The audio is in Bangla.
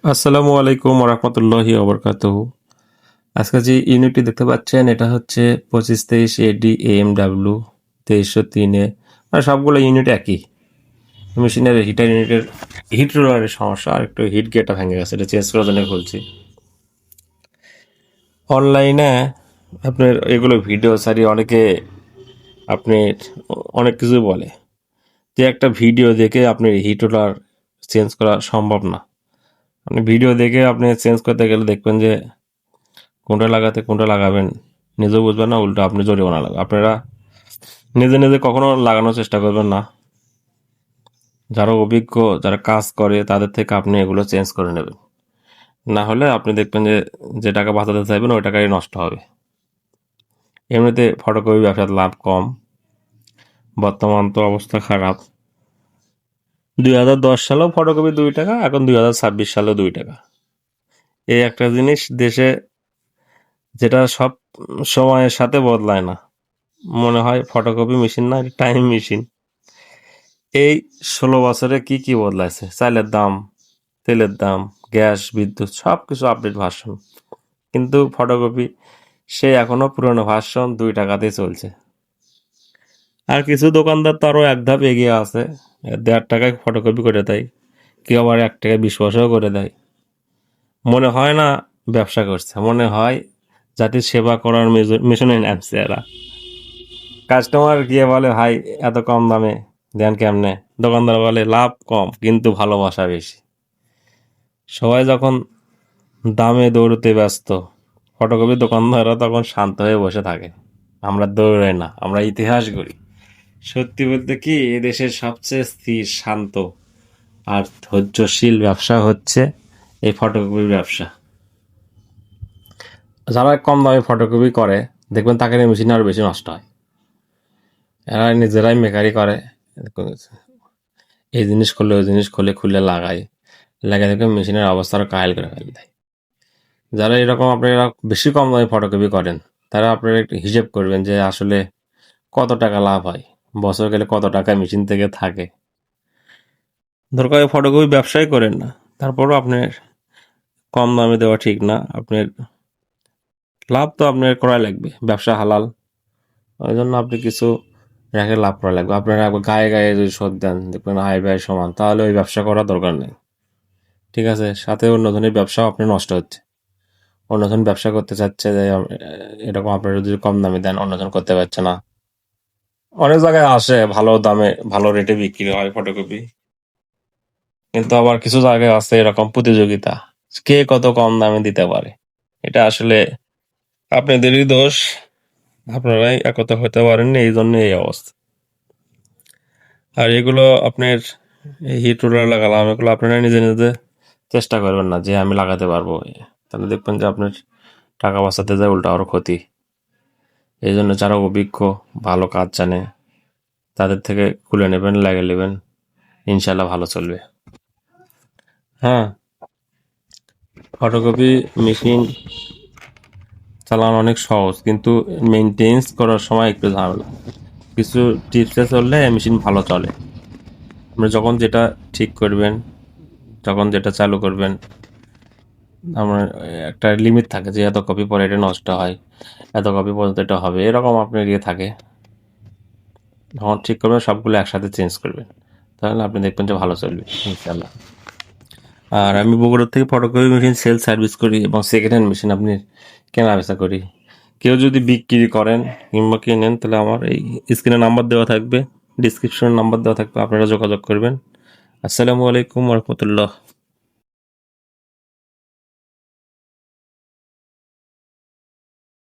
আসসালামু আলাইকুম ওরহমতুল্লাহি ওবরকাতুহু। আজকে যে ইউনিটটি দেখতে পাচ্ছেন এটা হচ্ছে 2523 এডি AMW 2303 মানে সবগুলো ইউনিট একই। মেশিনের হিটার ইউনিটের হিট রোলারের সমস্যা, আর একটু হিট গেটটা ভেঙে গেছে, এটা চেঞ্জ করার জন্য খুলছি। অনলাইনে আপনার এগুলো ভিডিও সারি অনেকে আপনি অনেক কিছু বলে যে একটা ভিডিও দেখে আপনার হিট রোলার চেঞ্জ করা সম্ভব না। আপনি ভিডিও দেখে আপনি চেঞ্জ করতে গেলে দেখবেন যে কোনটা লাগাতে কোনটা লাগাবেন নিজেও বুঝবেন না, উল্টো আপনি জরিমানা লাগবে। আপনারা নিজে নিজে কখনো লাগানোর চেষ্টা করবেন না। যারা অভিজ্ঞ, যারা কাজ করে তাদের থেকে আপনি এগুলো চেঞ্জ করে নেবেন। না হলে আপনি দেখবেন যে যে টাকা বাঁচাতে চাইবেন ওই টাকাই নষ্ট হবে। এমনিতে ফটোকপি ব্যবসার লাভ কম, বর্তমান তো অবস্থা খারাপ। 2010 সালেও ফটোকপি 2 টাকা, এখন 2026 সালেও 2 টাকা। এই একটা জিনিস দেশে যেটা সব সময়ের সাথে বদলায় না। মনে হয় ফটোকপি মেশিন না, টাইম মেশিন। এই 16 বছরে কি কি বদলাইছে, চালের দাম, তেলের দাম, গ্যাস, বিদ্যুৎ সব কিছু আপডেট ভার্সন, কিন্তু ফটোকপি সে এখনো পুরনো ভার্সন 2 টাকাতেই চলছে। আর কিছু দোকানদার তো আরও এক ধাপ এগিয়ে আছে, 1.5 টাকায় ফটোকপি করে দেয়, কেউ আবার 1 টাকায় 20 পয়সাও করে দেয়। মনে হয় না ব্যবসা করছে, মনে হয় জাতির সেবা করার মিশনে নামছে এরা। কাস্টমার গিয়ে বলে ভাই এত কম দামে দেন কেমনে, দোকানদার বলে লাভ কম কিন্তু ভালোবাসা বেশি। সবাই যখন দামে দৌড়তে ব্যস্ত, ফটোকপি দোকানদাররা তখন শান্ত হয়ে বসে থাকে। আমরা দৌড়াই না, আমরা ইতিহাস গড়ি। সত্যি বলতে কি, এদেশের সবচেয়ে স্থির, শান্ত আর ধৈর্যশীল ব্যবসা হচ্ছে এই ফটোকপির ব্যবসা। যারা কম দামে ফটোকপি করে দেখবেন তাকে মেশিন আরও বেশি নষ্ট হয়। এরা নিজেরাই মেকারি করে, এই জিনিস করলে ওই জিনিস খুলে লাগায়, দেখবেন মেশিনের অবস্থা আরও কাহিল করে ফেলে দেয়। যারা এরকম আপনারা বেশি কম দামে ফটোকপি করেন তারা আপনারা একটু হিসেব করবেন যে আসলে কত টাকা লাভ হয়, বছর গেলে কত টাকা মেশিন থেকে থাকে। দরকার ফটোকপি ব্যবসাই করেন না, তারপরও আপনার কম দামে দেওয়া ঠিক না। আপনার লাভ তো আপনার করাই লাগবে, ব্যবসা হালাল, ওই জন্য আপনি কিছু রেখে লাভ করা লাগবে। আপনারা গায়ে গায়ে যদি শোধ দেন দেখবেন আয় ব্যয় সমান, তাহলে ওই ব্যবসা করার দরকার নেই। ঠিক আছে, সাথে অন্য ধরনের ব্যবসাও আপনার নষ্ট হচ্ছে। অন্যজন ব্যবসা করতে চাচ্ছে যে এরকম আপনারা যদি কম দামে দেন অন্যজন করতে পারছে না। অনেক জায়গায় আসে ভালো দামে ভালো রেটে বিক্রি হয় ফটোকপি, কিন্তু আবার কিছু জায়গায় আছে এরকম প্রতিযোগিতা, কে কত কম দামে দিতে পারে। এটা আসলে আপনাদেরই দোষ, আপনারাই একতা হতে পারেননি, এই জন্য এই অবস্থা। আর এগুলো আপনার হিট রোলার লাগালাম, এগুলো আপনারা নিজে নিজে চেষ্টা করবেন না যে আমি লাগাতে পারবো, তাহলে দেখবেন যে আপনার টাকা বাঁচাতে যায় উল্টা আরও ক্ষতি। এই জন্য যারা অভিজ্ঞ, ভালো কাজ জানে তাদের থেকে খুলে নেবেন, লাগিয়ে নেবেন, ইনশাল্লাহ ভালো চলবে। হ্যাঁ, ফটোকপি মেশিন চালানো অনেক সহজ, কিন্তু মেনটেন্স করার সময় একটু ঝামেলা। কিছু টিপসে চললে মেশিন ভালো চলে। আপনি যখন যেটা ঠিক করবেন, যখন যেটা চালু করবেন, আমার একটা লিমিট থাকে যে এত কপি পরে এটা নষ্ট হয়, এত কপি পর্যন্ত এটা হবে, এরকম আপনার ইয়ে থাকে। যখন ঠিক করবেন সবগুলো একসাথে চেঞ্জ করবেন, তাহলে আপনি দেখবেন যে ভালো চলবে ইনশাল্লাহ। আর আমি বগুড়া থেকে ফটোকপি মেশিন সেল সার্ভিস করি এবং সেকেন্ড হ্যান্ড মেশিন আপনি কেনা বেচা করি। কেউ যদি বিক্রি করেন কিংবা কিনেন তাহলে আমার এই স্ক্রিনে নাম্বার দেওয়া থাকবে, ডিসক্রিপশনে নাম্বার দেওয়া থাকবে, আপনারা যোগাযোগ করবেন। আসসালামু আলাইকুম রহমতুল্লাহ।